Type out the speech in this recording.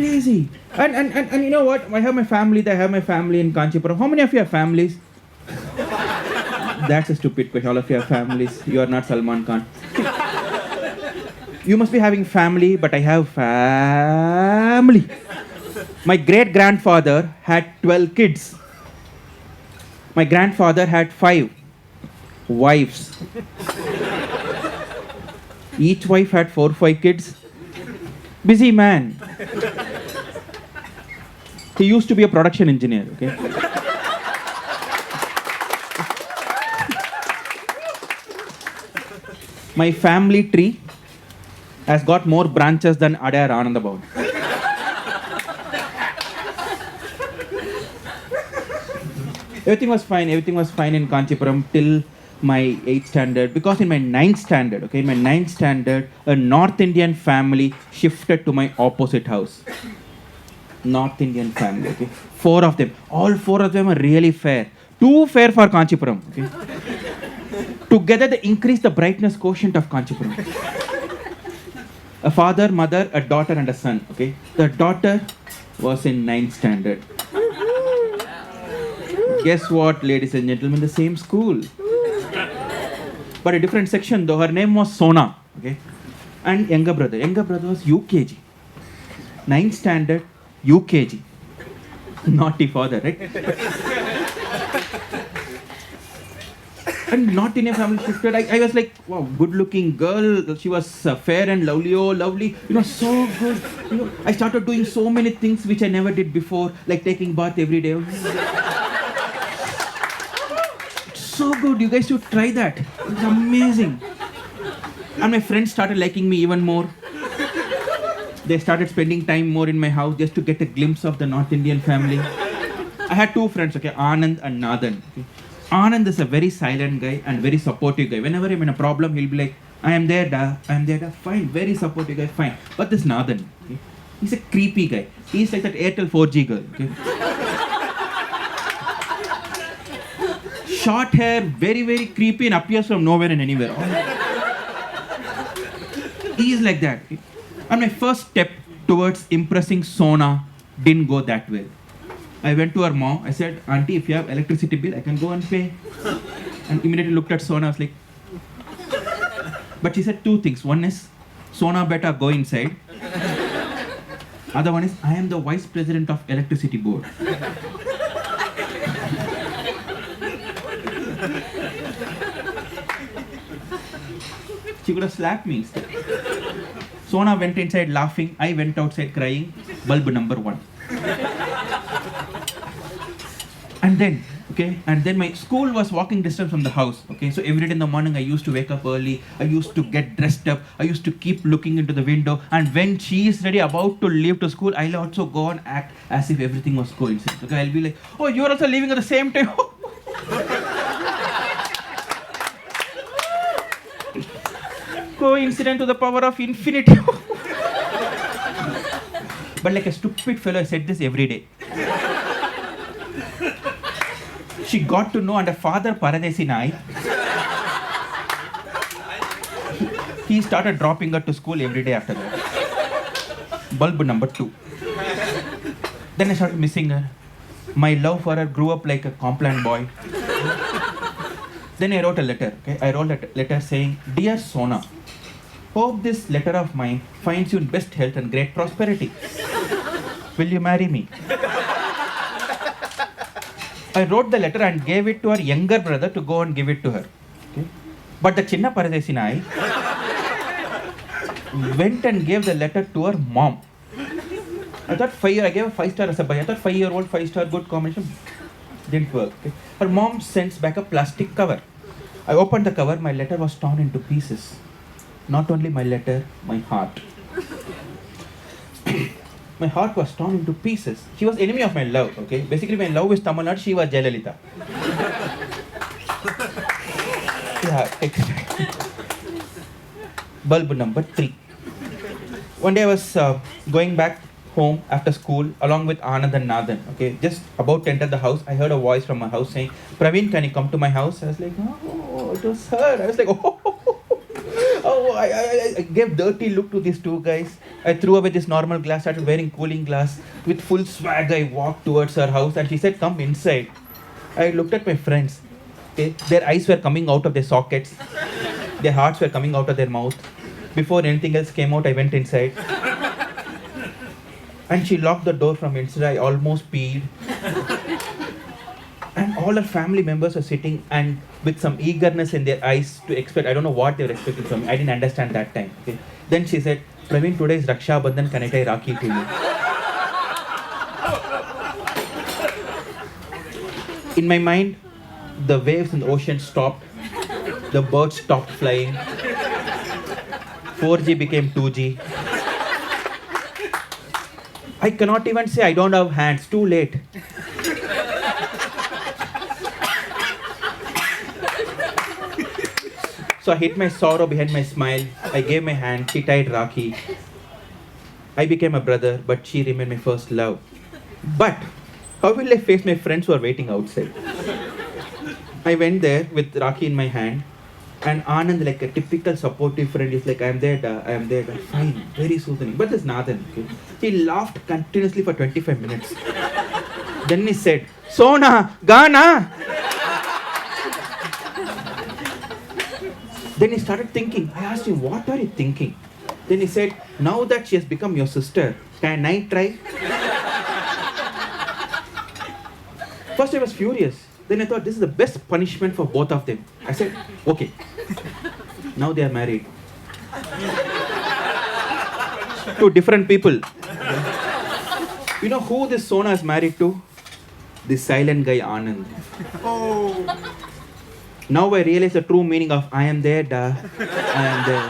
Crazy. And you know what? I have my family there. I have my family in Kanchipuram. How many of you have families? That's a stupid question. All of you have families. You are not Salman Khan. You must be having family, but I have family. My great grandfather had 12 kids. My grandfather had 5 wives. Each wife had 4, 5 kids. Busy man. He used to be a production engineer, okay? My family tree has got more branches than Adayar Anandabhavan. Everything was fine in Kanchipuram till my 8th standard. Because in my 9th standard, okay, a North Indian family shifted to my opposite house. North Indian family, okay. 4 of them. All 4 of them are really fair. Too fair for Kanchipuram, okay. Together they increase the brightness quotient of Kanchipuram. A father, mother, a daughter and a son, okay. The daughter was in 9th standard. Guess what, ladies and gentlemen, the same school. But a different section though. Her name was Sona, okay. And younger brother was UKG. 9th standard, UKG. Naughty father, right? And North Indian family shifted. I was like, wow, good looking girl. She was fair and lovely, oh lovely. So good. I started doing so many things which I never did before, like taking bath every day. So good, you guys should try that. It's amazing. And my friends started liking me even more. They started spending time more in my house just to get a glimpse of the North Indian family. I had 2 friends, okay, Anand and Nathan. Okay. Anand is a very silent guy and very supportive guy. Whenever I'm in a problem, he'll be like, I am there, da. Fine, very supportive guy, fine. But this Nathan, okay, he's a creepy guy. He's like that Airtel 4G girl, okay. Short hair, very, very creepy and appears from nowhere and anywhere. He is like that. Okay? And my first step towards impressing Sona didn't go that well. I went to her mom. I said, Auntie, if you have electricity bill, I can go and pay. And immediately looked at Sona. I was like, but she said 2 things. One is, Sona better go inside. Other one is, I am the vice president of electricity board. She could have slapped me instead. Sona went inside laughing. I went outside crying. Bulb number 1. And then my school was walking distance from the house. Okay, so every day in the morning I used to wake up early. I used to get dressed up. I used to keep looking into the window. And when she is ready, about to leave to school, I'll also go and act as if everything was coincidence. Okay, I'll be like, oh, you're also leaving at the same time. Coincidence to the power of infinity. But like a stupid fellow, I said this every day. She got to know, and her father, Paradesi Nai, he started dropping her to school every day after that. Bulb number 2. Then I started missing her. My love for her grew up like a Complan boy. Then I wrote a letter. Okay? I wrote a letter saying, Dear Sona, hope this letter of mine finds you in best health and great prosperity. Will you marry me? I wrote the letter and gave it to her younger brother to go and give it to her. Okay? But the Chinna Paradesi Nai went and gave the letter to her mom. I thought I gave a 5-star as a boy. I thought 5-year-old, 5-star, good combination. Didn't work. Okay? Her mom sends back a plastic cover. I opened the cover, my letter was torn into pieces. Not only my letter, my heart. My heart was torn into pieces. She was enemy of my love, okay? Basically, my love is Tamil Nadu, she was Jayalalitha. Yeah, Bulb number 3. One day I was going back home after school along with Anand and Nathan, okay? Just about to enter the house, I heard a voice from my house saying, Praveen, can you come to my house? I was like, oh, it was her. I was like, oh, So I gave dirty look to these two guys. I threw away this normal glass, started wearing cooling glass. With full swag, I walked towards her house and she said, come inside. I looked at my friends. Okay, their eyes were coming out of their sockets. Their hearts were coming out of their mouth. Before anything else came out, I went inside. And she locked the door from inside. I almost peed. And all her family members were sitting and with some eagerness in their eyes to expect. I don't know what they were expecting from me. I didn't understand that time. Okay. Then she said, Praveen, today is Raksha Bandhan. Can I tie Rakhi to you? In my mind, the waves in the ocean stopped. The birds stopped flying. 4G became 2G. I cannot even say I don't have hands. Too late. So I hid my sorrow behind my smile. I gave my hand. She tied Rakhi. I became a brother, but she remained my first love. But how will I face my friends who are waiting outside? I went there with Rakhi in my hand. And Anand, like a typical supportive friend, is like, I am there, da, I am there, da. Fine, very soothing. But there's Nathan. Okay? He laughed continuously for 25 minutes. Then he said, Sona, Gana. Then he started thinking. I asked him, what are you thinking? Then he said, now that she has become your sister, can I try? First I was furious. Then I thought this is the best punishment for both of them. I said, okay. Now they are married. To different people. You know who this Sona is married to? The silent guy Anand. Oh. Now I realize the true meaning of I am there, da. I am there.